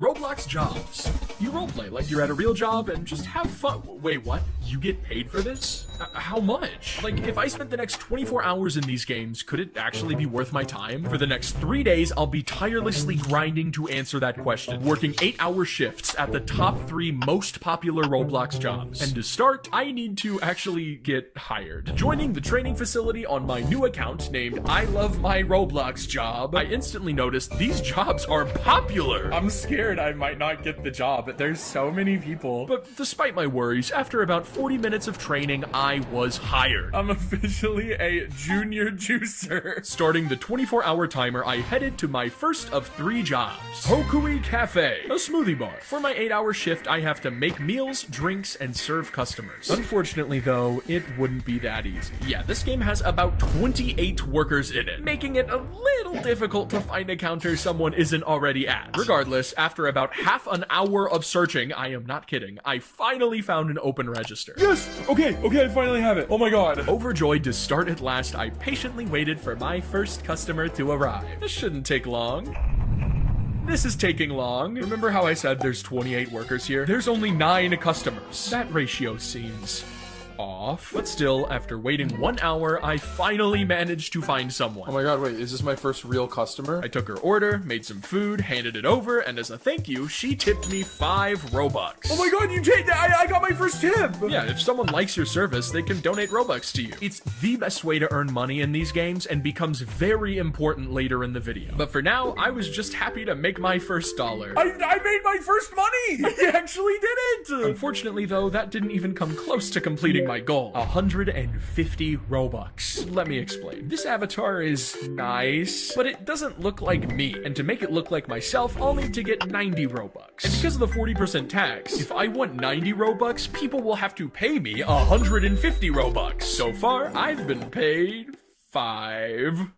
Roblox jobs. You roleplay like you're at a real job and just have fun. Wait, what? You get paid for this? How much? Like, if I spent the next 24 hours in these games, could it actually be worth my time? For the next 3 days, I'll be tirelessly grinding to answer that question, working 8-hour shifts at the top 3 most popular Roblox jobs. And to start, I need to actually get hired. Joining the training facility on my new account named I Love My Roblox Job, I instantly noticed these jobs are popular. I'm scared I might not get the job, but there's so many people. But despite my worries, after about 40 minutes of training, I was hired. I'm officially a junior juicer. Starting the 24-hour timer, I headed to my first of 3 jobs. Hokui Cafe, a smoothie bar. For my 8-hour shift, I have to make meals, drinks, and serve customers. Unfortunately, though, it wouldn't be that easy. Yeah, this game has about 28 workers in it, making it a little difficult to find a counter someone isn't already at. Regardless, after about half an hour of searching, I am not kidding, I finally found an open register. Yes! Okay, I finally have it. Oh my god. Overjoyed to start at last, I patiently waited for my first customer to arrive. This shouldn't take long. This is taking long. Remember how I said there's 28 workers here? There's only 9 customers. That ratio seems off. But still, after waiting 1 hour, I finally managed to find someone. Oh my god, wait, is this my first real customer? I took her order, made some food, handed it over, and as a thank you, she tipped me 5 Robux. Oh my god, you take that! I got my first tip! Yeah, if someone likes your service, they can donate Robux to you. It's the best way to earn money in these games and becomes very important later in the video. But for now, I was just happy to make my first dollar. I made my first money! I actually did it! Unfortunately, though, that didn't even come close to completing my goal. 150 Robux. Let me explain. This avatar is nice, but it doesn't look like me. And to make it look like myself, I'll need to get 90 Robux. And because of the 40% tax, if I want 90 Robux, people will have to pay me 150 Robux. So far, I've been paid 5.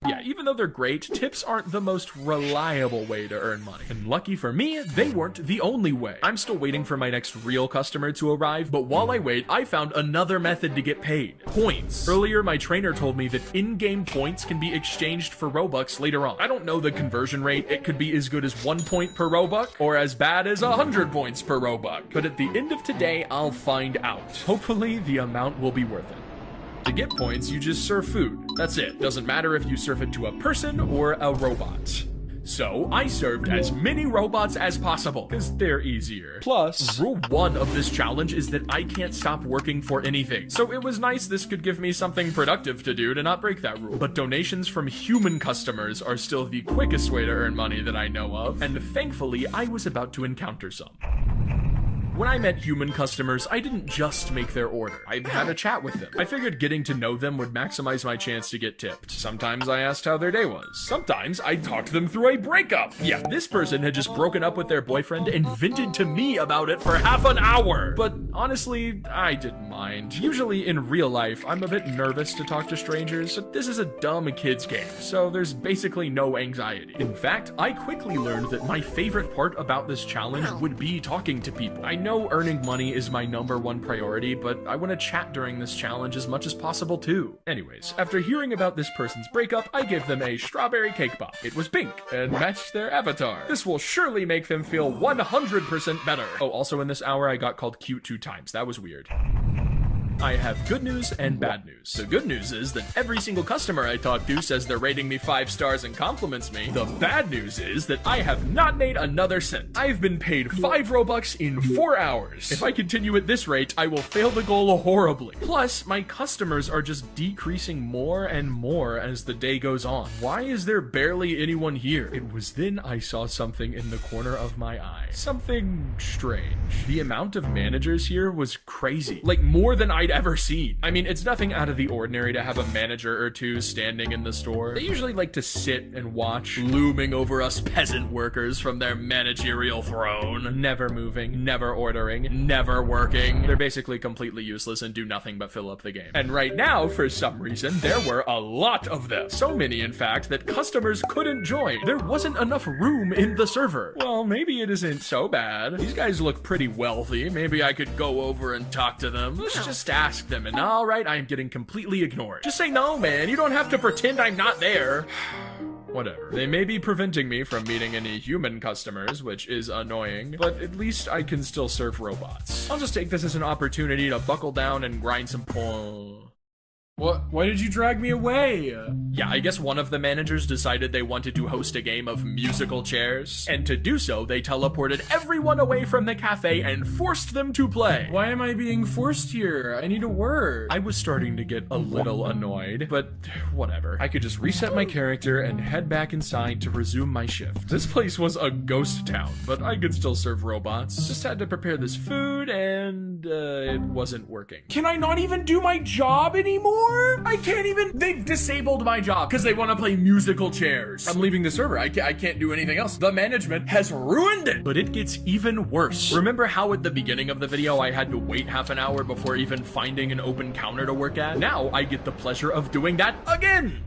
Yeah, even though they're great, tips aren't the most reliable way to earn money. And lucky for me, they weren't the only way. I'm still waiting for my next real customer to arrive, but while I wait, I found another method to get paid. Points. Earlier, my trainer told me that in-game points can be exchanged for Robux later on. I don't know the conversion rate. It could be as good as 1 point per Robux, or as bad as 100 points per Robux. But at the end of today, I'll find out. Hopefully, the amount will be worth it. To get points, you just serve food. That's it. Doesn't matter if you serve it to a person or a robot. So, I served as many robots as possible, because they're easier. Plus, rule 1 of this challenge is that I can't stop working for anything. So it was nice this could give me something productive to do to not break that rule. But donations from human customers are still the quickest way to earn money that I know of, and thankfully, I was about to encounter some. When I met human customers, I didn't just make their order. I had a chat with them. I figured getting to know them would maximize my chance to get tipped. Sometimes I asked how their day was. Sometimes I talked them through a breakup. Yeah, this person had just broken up with their boyfriend and vented to me about it for half an hour. But honestly, I didn't mind. Usually in real life, I'm a bit nervous to talk to strangers, but this is a dumb kid's game, so there's basically no anxiety. In fact, I quickly learned that my favorite part about this challenge would be talking to people. I know earning money is my #1 priority, but I want to chat during this challenge as much as possible too. Anyways, after hearing about this person's breakup, I gave them a strawberry cake pop. It was pink and matched their avatar. This will surely make them feel 100% better. Oh, also in this hour, I got called cute 2 times. That was weird. I have good news and bad news. The good news is that every single customer I talk to says they're rating me 5 stars and compliments me. The bad news is that I have not made another cent. I've been paid 5 Robux in 4 hours. If I continue at this rate, I will fail the goal horribly. Plus, my customers are just decreasing more and more as the day goes on. Why is there barely anyone here? It was then I saw something in the corner of my eye. Something strange. The amount of managers here was crazy. Like, more than I'd ever seen. I mean, it's nothing out of the ordinary to have a manager or 2 standing in the store. They usually like to sit and watch, looming over us peasant workers from their managerial throne. Never moving, never ordering, never working. They're basically completely useless and do nothing but fill up the game. And right now, for some reason, there were a lot of them. So many, in fact, that customers couldn't join. There wasn't enough room in the server. Well, maybe it isn't so bad. These guys look pretty wealthy. Maybe I could go over and talk to them. Let's just ask them, and alright, I am getting completely ignored. Just say no, man. You don't have to pretend I'm not there. Whatever. They may be preventing me from meeting any human customers, which is annoying, but at least I can still serve robots. I'll just take this as an opportunity to buckle down and grind some points. What? Why did you drag me away? Yeah, I guess one of the managers decided they wanted to host a game of musical chairs. And to do so, they teleported everyone away from the cafe and forced them to play. Why am I being forced here? I need to work. I was starting to get a little annoyed, but whatever. I could just reset my character and head back inside to resume my shift. This place was a ghost town, but I could still serve robots. Just had to prepare this food and it wasn't working. Can I not even do my job anymore? I can't even. They've disabled my job because they want to play musical chairs. I'm leaving the server. I can't do anything else. The management has ruined it. But it gets even worse. Remember how at the beginning of the video I had to wait half an hour before even finding an open counter to work at? Now I get the pleasure of doing that again.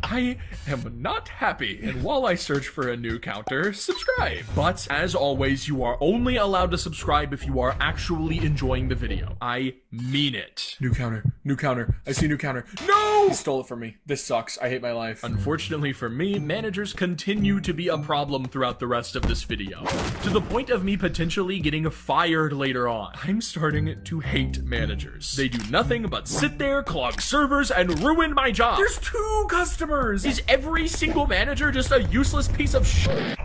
I am not happy, and while I search for a new counter, subscribe. But, as always, you are only allowed to subscribe if you are actually enjoying the video. I mean it. New counter. New counter. I see new counter. No! He stole it from me. This sucks. I hate my life. Unfortunately for me, managers continue to be a problem throughout the rest of this video, to the point of me potentially getting fired later on. I'm starting to hate managers. They do nothing but sit there, clog servers, and ruin my job. There's 2 customers! Is every single manager just a useless piece of shit?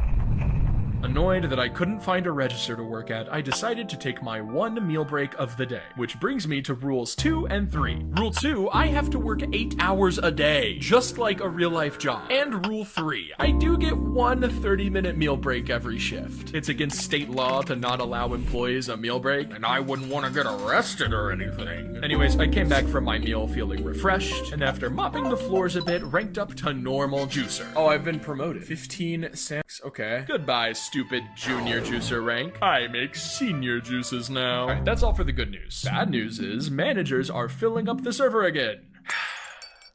Annoyed that I couldn't find a register to work at, I decided to take my 1 meal break of the day, which brings me to rules 2 and 3. Rule 2, I have to work 8 hours a day, just like a real-life job. And rule 3, I do get 1 30-minute meal break every shift. It's against state law to not allow employees a meal break, and I wouldn't want to get arrested or anything. Anyways, I came back from my meal feeling refreshed, and after mopping the floors a bit, ranked up to normal juicer. Oh, I've been promoted. 15 cents. Okay. Goodbye, stupid junior juicer rank. I make senior juices now. Alright, that's all for the good news. Bad news is managers are filling up the server again.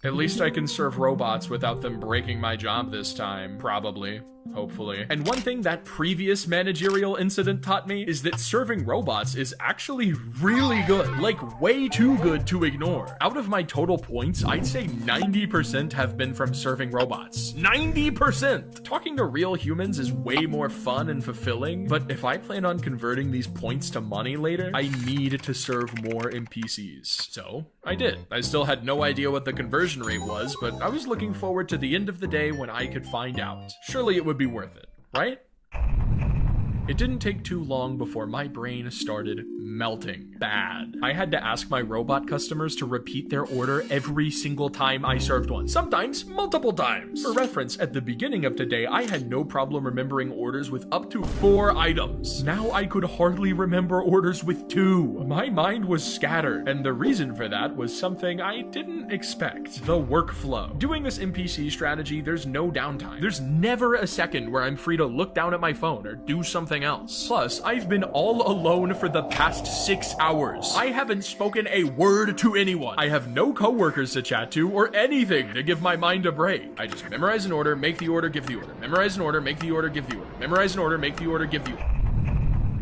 At least I can serve robots without them breaking my job this time. Probably. Hopefully. And one thing that previous managerial incident taught me is that serving robots is actually really good. Like, way too good to ignore. Out of my total points, I'd say 90% have been from serving robots. 90%! Talking to real humans is way more fun and fulfilling, but if I plan on converting these points to money later, I need to serve more NPCs. So, I did. I still had no idea what the conversion rate was, but I was looking forward to the end of the day when I could find out. Surely it would be worth it, right? It didn't take too long before my brain started melting bad. I had to ask my robot customers to repeat their order every single time I served one, sometimes multiple times. For reference, at the beginning of today, I had no problem remembering orders with up to 4 items. Now I could hardly remember orders with 2. My mind was scattered, and the reason for that was something I didn't expect: the workflow. Doing this NPC strategy, there's no downtime. There's never a second where I'm free to look down at my phone or do something else. Plus, I've been all alone for the past 6 hours. I haven't spoken a word to anyone. I have no coworkers to chat to or anything to give my mind a break. I just memorize an order, make the order, give the order. Memorize an order, make the order, give the order. Memorize an order, make the order, give the order.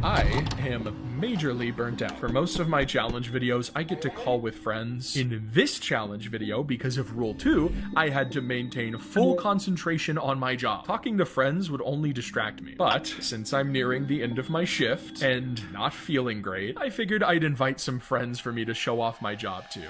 I am majorly burnt out. For most of my challenge videos, I get to call with friends. In this challenge video, because of rule 2, I had to maintain full concentration on my job. Talking to friends would only distract me. But since I'm nearing the end of my shift and not feeling great, I figured I'd invite some friends for me to show off my job too.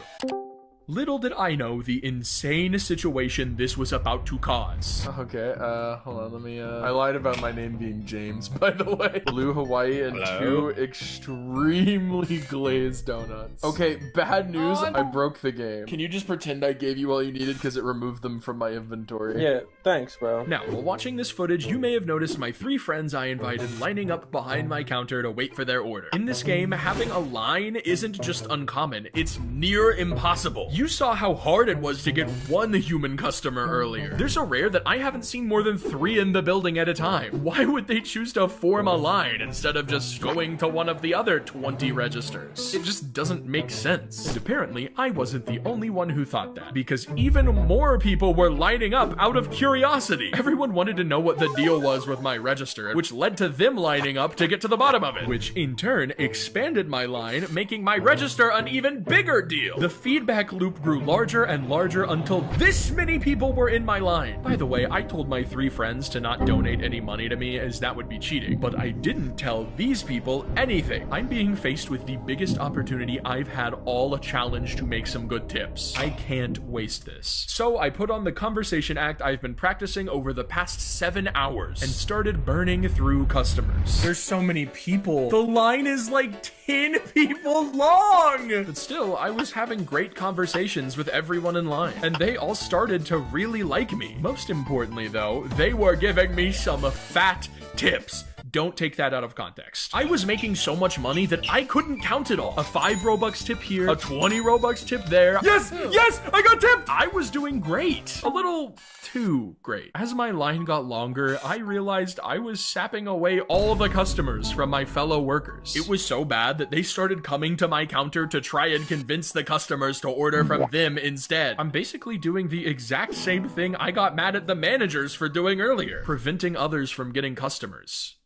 Little did I know the insane situation this was about to cause. Okay, hold on, let me, I lied about my name being James, by the way. Blue Hawaii and Hello? 2 extremely glazed donuts. Okay, bad news, I broke the game. Can you just pretend I gave you all you needed because it removed them from my inventory? Yeah, thanks, bro. Now, while watching this footage, you may have noticed my 3 friends I invited lining up behind my counter to wait for their order. In this game, having a line isn't just uncommon, it's near impossible. You saw how hard it was to get 1 human customer earlier. They're so rare that I haven't seen more than 3 in the building at a time. Why would they choose to form a line instead of just going to one of the other 20 registers? It just doesn't make sense. And apparently, I wasn't the only one who thought that, because even more people were lining up out of curiosity. Everyone wanted to know what the deal was with my register, which led to them lining up to get to the bottom of it, which in turn expanded my line, making my register an even bigger deal. The feedback loop grew larger and larger until this many people were in my line. By the way, I told my 3 friends to not donate any money to me as that would be cheating, but I didn't tell these people anything. I'm being faced with the biggest opportunity I've had all challenge to make some good tips. I can't waste this. So I put on the conversation act I've been practicing over the past 7 hours and started burning through customers. There's so many people. The line is like 10 people long. But still, I was having great conversations with everyone in line, and they all started to really like me. Most importantly though, they were giving me some fat tips. Don't take that out of context. I was making so much money that I couldn't count it all. A 5 Robux tip here, a 20 Robux tip there. Yes, yes, I got tipped! I was doing great. A little too great. As my line got longer, I realized I was sapping away all the customers from my fellow workers. It was so bad that they started coming to my counter to try and convince the customers to order from them instead. I'm basically doing the exact same thing I got mad at the managers for doing earlier, preventing others from getting customers.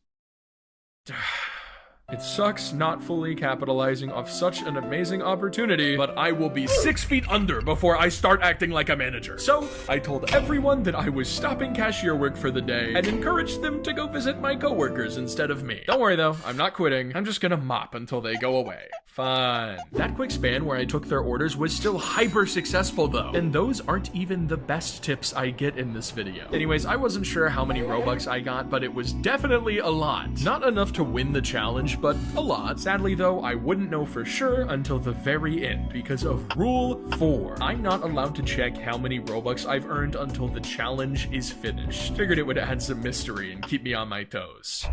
It sucks not fully capitalizing off such an amazing opportunity, but I will be 6 feet under before I start acting like a manager. So I told everyone that I was stopping cashier work for the day and encouraged them to go visit my coworkers instead of me. Don't worry though, I'm not quitting. I'm just gonna mop until they go away. Fun. That quick span where I took their orders was still hyper successful though, and those aren't even the best tips I get in this video. Anyways, I wasn't sure how many Robux I got, but it was definitely a lot. Not enough to win the challenge, but a lot. Sadly though, I wouldn't know for sure until the very end because of Rule 4. I'm not allowed to check how many Robux I've earned until the challenge is finished. Figured it would add some mystery and keep me on my toes.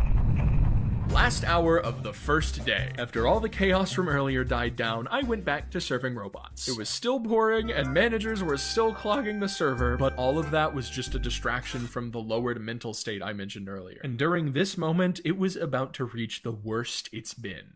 Last hour of the first day. After all the chaos from earlier died down, I went back to serving robots. It was still boring and managers were still clogging the server, but all of that was just a distraction from the lowered mental state I mentioned earlier. And during this moment, it was about to reach the worst it's been.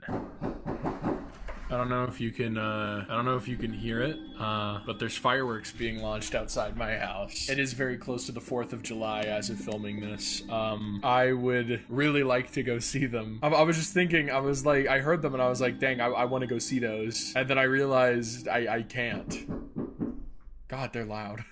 I don't know if you can hear it, but there's fireworks being launched outside my house. It is very close to the 4th of July as of filming this. I would really like to go see them. I was just thinking, I was like, I heard them and I was like, dang, I want to go see those. And then I realized I can't. God, they're loud.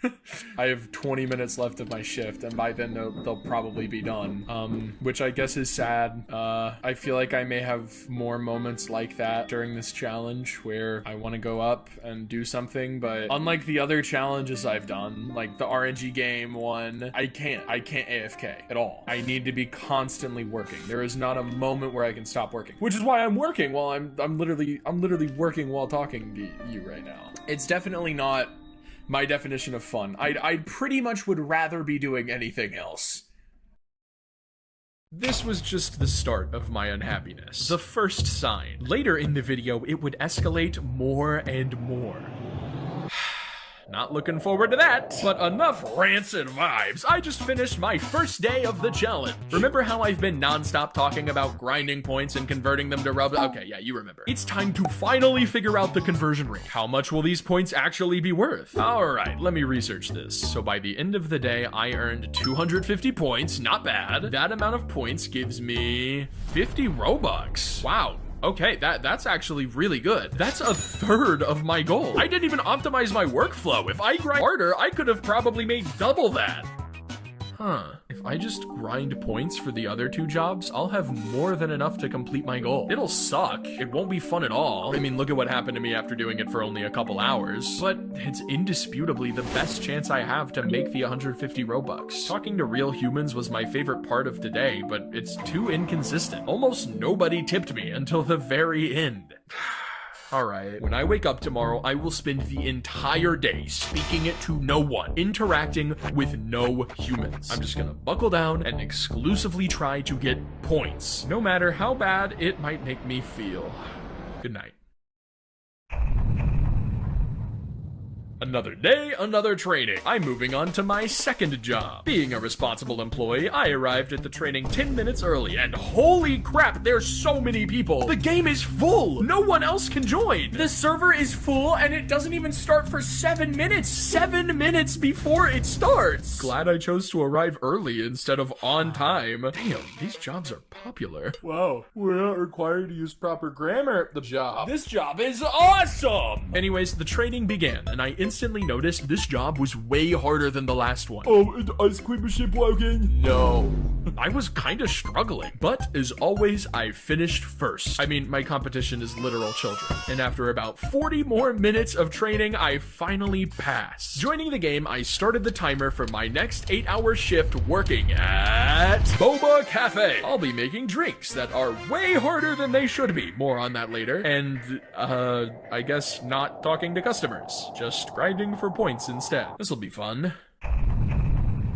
I have 20 minutes left of my shift, and by then they'll probably be done, which I guess is sad. I feel like I may have more moments like that during this challenge where I want to go up and do something, but unlike the other challenges I've done, like the RNG game one, I can't AFK at all. I need to be constantly working. There is not a moment where I can stop working, which is why I'm working while I'm literally working while talking to you right now. It's definitely not my definition of fun. I pretty much would rather be doing anything else. This was just the start of my unhappiness. The first sign. Later in the video, it would escalate more and more. Not looking forward to that. But enough rancid vibes. I just finished my first day of the challenge. Remember how I've been nonstop talking about grinding points and converting them to rub? Okay, yeah, you remember. It's time to finally figure out the conversion rate. How much will these points actually be worth? All right, let me research this. So by the end of the day, I earned 250 points. Not bad. That amount of points gives me 50 Robux. Wow. Okay, that's actually really good. That's a third of my goal. I didn't even optimize my workflow. If I grind harder, I could have probably made double that. Huh. If I just grind points for the other 2 jobs, I'll have more than enough to complete my goal. It'll suck. It won't be fun at all. I mean, look at what happened to me after doing it for only a couple hours. But it's indisputably the best chance I have to make the 150 Robux. Talking to real humans was my favorite part of today, but it's too inconsistent. Almost nobody tipped me until the very end. Alright, when I wake up tomorrow, I will spend the entire day speaking it to no one, interacting with no humans. I'm just gonna buckle down and exclusively try to get points, no matter how bad it might make me feel. Good night. Another day, another training. I'm moving on to my second job. Being a responsible employee, I arrived at the training 10 minutes early, and holy crap, there's so many people. The game is full. No one else can join. The server is full, and it doesn't even start for 7 minutes. 7 minutes before it starts. Glad I chose to arrive early instead of on time. Damn, these jobs are popular. Wow, we're not required to use proper grammar at the job. This job is awesome! Anyways, the training began, and I instantly noticed this job was way harder than the last one. Oh, ice cream machine broken? No. I was kinda struggling, but as always, I finished first. I mean, my competition is literal children, and after about 40 more minutes of training, I finally passed. Joining the game, I started the timer for my next 8-hour shift working at Boba Cafe. I'll be making drinks that are way harder than they should be. More on that later. And, I guess not talking to customers. Just grinding for points instead. This'll be fun.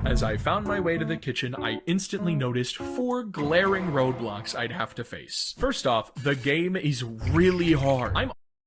As I found my way to the kitchen, I instantly noticed 4 glaring roadblocks I'd have to face. First off, the game is really hard. I'm